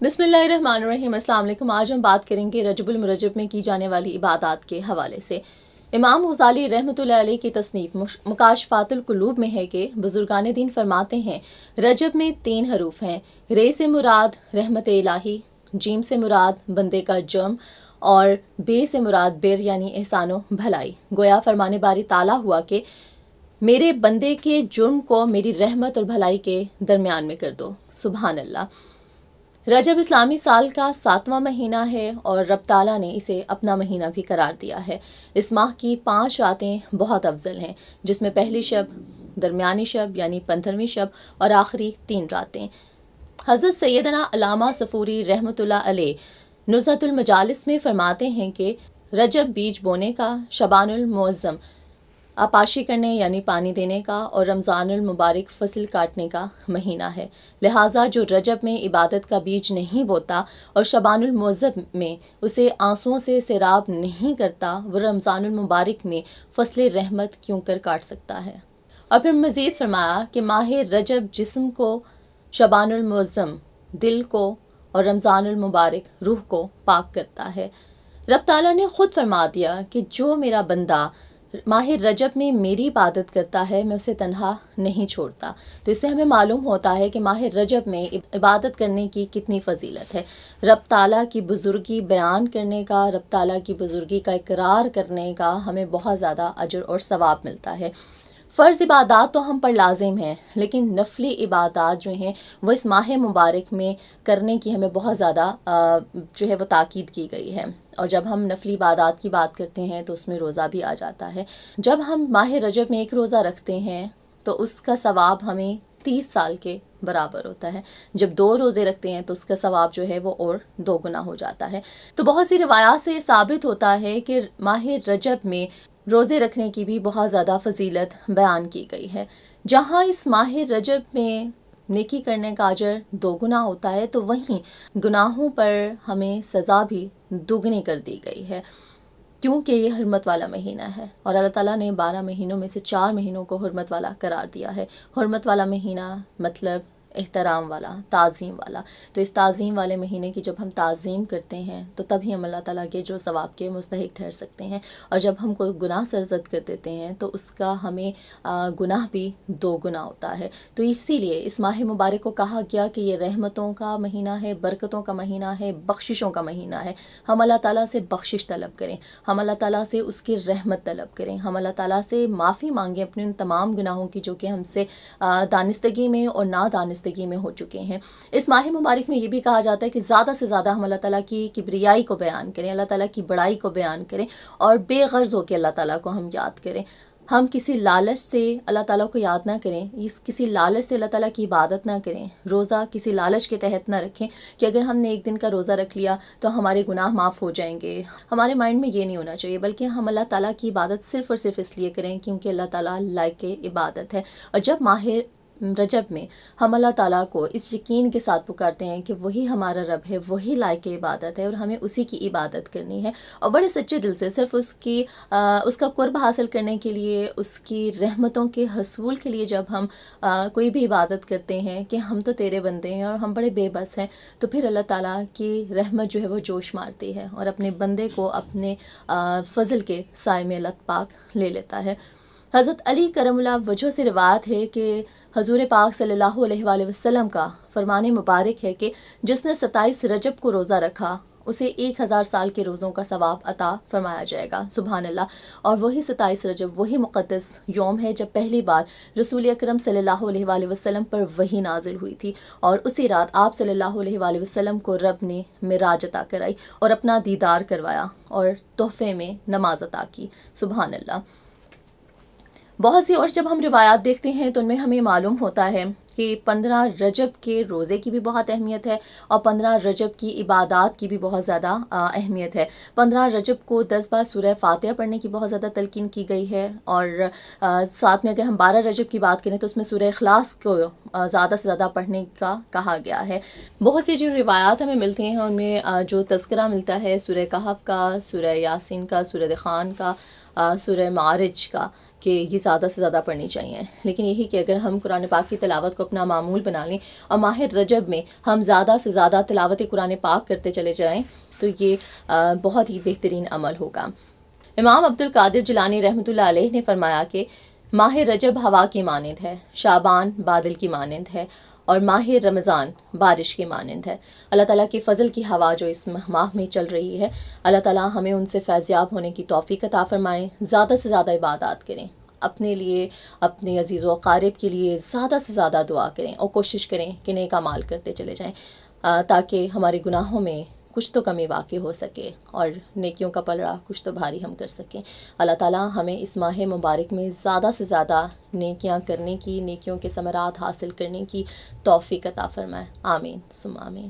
بسم اللہ الرحمن الرحیم۔ السلام علیکم۔ آج ہم بات کریں گے رجب المرجب میں کی جانے والی عبادات کے حوالے سے۔ امام غزالی رحمۃ اللہ علیہ کی تصنیف مکاشفات القلوب میں ہے کہ بزرگان دین فرماتے ہیں رجب میں 3 حروف ہیں، رے سے مراد رحمت الہی، جیم سے مراد بندے کا جرم اور بے سے مراد بر یعنی احسان و بھلائی۔ گویا فرمان باری تعالیٰ ہوا کہ میرے بندے کے جرم کو میری رحمت اور بھلائی کے درمیان میں کر دو۔ سبحان اللہ۔ رجب اسلامی سال کا 7واں مہینہ ہے اور رب تعالیٰ نے اسے اپنا مہینہ بھی قرار دیا ہے۔ اس ماہ کی 5 راتیں بہت افضل ہیں، جس میں پہلی شب، درمیانی شب یعنی 15ویں شب اور آخری 3 راتیں۔ حضرت سیدنا علامہ صفوری رحمۃ اللہ علیہ نزہۃ المجالس میں فرماتے ہیں کہ رجب بیج بونے کا، شعبان المعظم آپاشی کرنے یعنی پانی دینے کا اور رمضان المبارک فصل کاٹنے کا مہینہ ہے، لہٰذا جو رجب میں عبادت کا بیج نہیں بوتا اور شعبان المعظم میں اسے آنسوؤں سے سیراب نہیں کرتا، وہ رمضان المبارک میں فصل رحمت کیوں کر کاٹ سکتا ہے۔ اور پھر مزید فرمایا کہ ماہ رجب جسم کو، شعبان المعظم دل کو اور رمضان المبارک روح کو پاک کرتا ہے۔ رب تعالیٰ نے خود فرما دیا کہ جو میرا بندہ ماہ رجب میں میری عبادت کرتا ہے میں اسے تنہا نہیں چھوڑتا۔ تو اس سے ہمیں معلوم ہوتا ہے کہ ماہ رجب میں عبادت کرنے کی کتنی فضیلت ہے۔ رب تعالیٰ کی بزرگی بیان کرنے کا، رب تعالیٰ کی بزرگی کا اقرار کرنے کا ہمیں بہت زیادہ اجر اور ثواب ملتا ہے۔ فرض عبادات تو ہم پر لازم ہیں، لیکن نفلی عبادات جو ہیں وہ اس ماہ مبارک میں کرنے کی ہمیں بہت زیادہ جو ہے وہ تاکید کی گئی ہے۔ اور جب ہم نفلی عبادات کی بات کرتے ہیں تو اس میں روزہ بھی آ جاتا ہے۔ جب ہم ماہ رجب میں 1 روزہ رکھتے ہیں تو اس کا ثواب ہمیں 30 سال کے برابر ہوتا ہے۔ جب 2 روزے رکھتے ہیں تو اس کا ثواب جو ہے وہ اور 2 گنا ہو جاتا ہے۔ تو بہت سی روایات سے ثابت ہوتا ہے کہ ماہ رجب میں روزے رکھنے کی بھی بہت زیادہ فضیلت بیان کی گئی ہے۔ جہاں اس ماہ رجب میں نیکی کرنے کا اجر 2 گنا ہوتا ہے تو وہیں گناہوں پر ہمیں سزا بھی دوگنی کر دی گئی ہے، کیونکہ یہ حرمت والا مہینہ ہے اور اللہ تعالیٰ نے 12 مہینوں میں سے 4 مہینوں کو حرمت والا قرار دیا ہے۔ حرمت والا مہینہ مطلب احترام والا، تعظیم والا۔ تو اس تعظیم والے مہینے کی جب ہم تعظیم کرتے ہیں تو تبھی ہم اللہ تعالیٰ کے جو ثواب کے مستحق ٹھہر سکتے ہیں، اور جب ہم کوئی گناہ سرزد کر دیتے ہیں تو اس کا ہمیں گناہ بھی 2 گنا ہوتا ہے۔ تو اسی لیے اس ماہ مبارک کو کہا گیا کہ یہ رحمتوں کا مہینہ ہے، برکتوں کا مہینہ ہے، بخششوں کا مہینہ ہے۔ ہم اللہ تعالیٰ سے بخشش طلب کریں، ہم اللہ تعالیٰ سے اس کی رحمت طلب کریں، ہم اللہ تعالیٰ سے معافی مانگیں اپنے ان تمام گناہوں کی جو کہ ہم سے دانستگی میں اور نادانستگی میں ہو چکے ہیں۔ اس ماہ مبارک میں یہ بھی کہا جاتا ہے کہ زیادہ سے زیادہ ہم اللہ تعالیٰ کی کبریائی کو بیان کریں، اللہ تعالیٰ کی بڑائی کو بیان کریں اور بے غرض ہو کے اللہ تعالیٰ کو ہم یاد کریں۔ ہم کسی لالچ سے اللہ تعالیٰ کو یاد نہ کریں، کسی لالچ سے اللہ تعالیٰ کی عبادت نہ کریں۔ روزہ کسی لالچ کے تحت نہ رکھیں کہ اگر ہم نے 1 دن کا روزہ رکھ لیا تو ہمارے گناہ معاف ہو جائیں گے۔ ہمارے مائنڈ میں یہ نہیں ہونا چاہیے، بلکہ ہم اللہ تعالیٰ کی عبادت صرف اور صرف اس لیے کریں کیونکہ اللہ تعالیٰ لائق عبادت ہے۔ اور جب ماہ رجب میں ہم اللہ تعالیٰ کو اس یقین کے ساتھ پکارتے ہیں کہ وہی ہمارا رب ہے، وہی لائق عبادت ہے اور ہمیں اسی کی عبادت کرنی ہے، اور بڑے سچے دل سے صرف اس کا قرب حاصل کرنے کے لیے، اس کی رحمتوں کے حصول کے لیے جب ہم کوئی بھی عبادت کرتے ہیں کہ ہم تو تیرے بندے ہیں اور ہم بڑے بے بس ہیں، تو پھر اللہ تعالیٰ کی رحمت جو ہے وہ جوش مارتی ہے اور اپنے بندے کو اپنے فضل کے سائے میں اللہ پاک لے لیتا ہے۔ حضرت علی کرم اللہ وجہ سے روایت ہے کہ حضور پاک صلی اللہ علیہ وآلہ وسلم کا فرمان مبارک ہے کہ جس نے 27 رجب کو روزہ رکھا اسے 1000 سال کے روزوں کا ثواب عطا فرمایا جائے گا۔ سبحان اللہ۔ اور وہی 27 رجب وہی مقدس یوم ہے جب پہلی بار رسول اکرم صلی اللہ علیہ وآلہ وسلم پر وحی نازل ہوئی تھی، اور اسی رات آپ صلی اللہ علیہ وآلہ وسلم کو رب نے معراج عطا کرائی اور اپنا دیدار کروایا اور تحفے میں نماز عطا کی۔ سبحان اللہ۔ بہت سی اور جب ہم روایات دیکھتے ہیں تو ان میں ہمیں معلوم ہوتا ہے کہ 15 رجب کے روزے کی بھی بہت اہمیت ہے اور 15 رجب کی عبادات کی بھی بہت زیادہ اہمیت ہے۔ 15 رجب کو 10 بار سورہ فاتحہ پڑھنے کی بہت زیادہ تلقین کی گئی ہے، اور ساتھ میں اگر ہم 12 رجب کی بات کریں تو اس میں سورہ اخلاص کو زیادہ سے زیادہ پڑھنے کا کہا گیا ہے۔ بہت سی جو روایات ہمیں ملتی ہیں ان میں جو تذکرہ ملتا ہے سورہ کہف کا، سورہ یاسین کا، سورہ دخان کا، سورہ معارج کا، کہ یہ زیادہ سے زیادہ پڑھنی چاہیے، لیکن یہی کہ اگر ہم قرآن پاک کی تلاوت کو اپنا معمول بنا لیں اور ماہ رجب میں ہم زیادہ سے زیادہ تلاوت قرآن پاک کرتے چلے جائیں تو یہ بہت ہی بہترین عمل ہوگا۔ امام عبد القادر جیلانی رحمۃ اللہ علیہ نے فرمایا کہ ماہ رجب ہوا کی مانند ہے، شعبان بادل کی مانند ہے، اور ماہ رمضان بارش کی مانند ہے۔ اللہ تعالیٰ کی فضل کی ہوا جو اس ماہ میں چل رہی ہے، اللہ تعالیٰ ہمیں ان سے فیضیاب ہونے کی توفیق عطا فرمائیں۔ زیادہ سے زیادہ عبادات کریں، اپنے لیے، اپنے عزیز و اقارب کے لیے زیادہ سے زیادہ دعا کریں، اور کوشش کریں کہ نیک اعمال کرتے چلے جائیں تاکہ ہمارے گناہوں میں کچھ تو کمی واقع ہو سکے اور نیکیوں کا پلڑا کچھ تو بھاری ہم کر سکیں۔ اللہ تعالیٰ ہمیں اس ماہ مبارک میں زیادہ سے زیادہ نیکیاں کرنے کی، نیکیوں کے ثمرات حاصل کرنے کی توفیق عطا فرمائے۔ آمین ثم آمین۔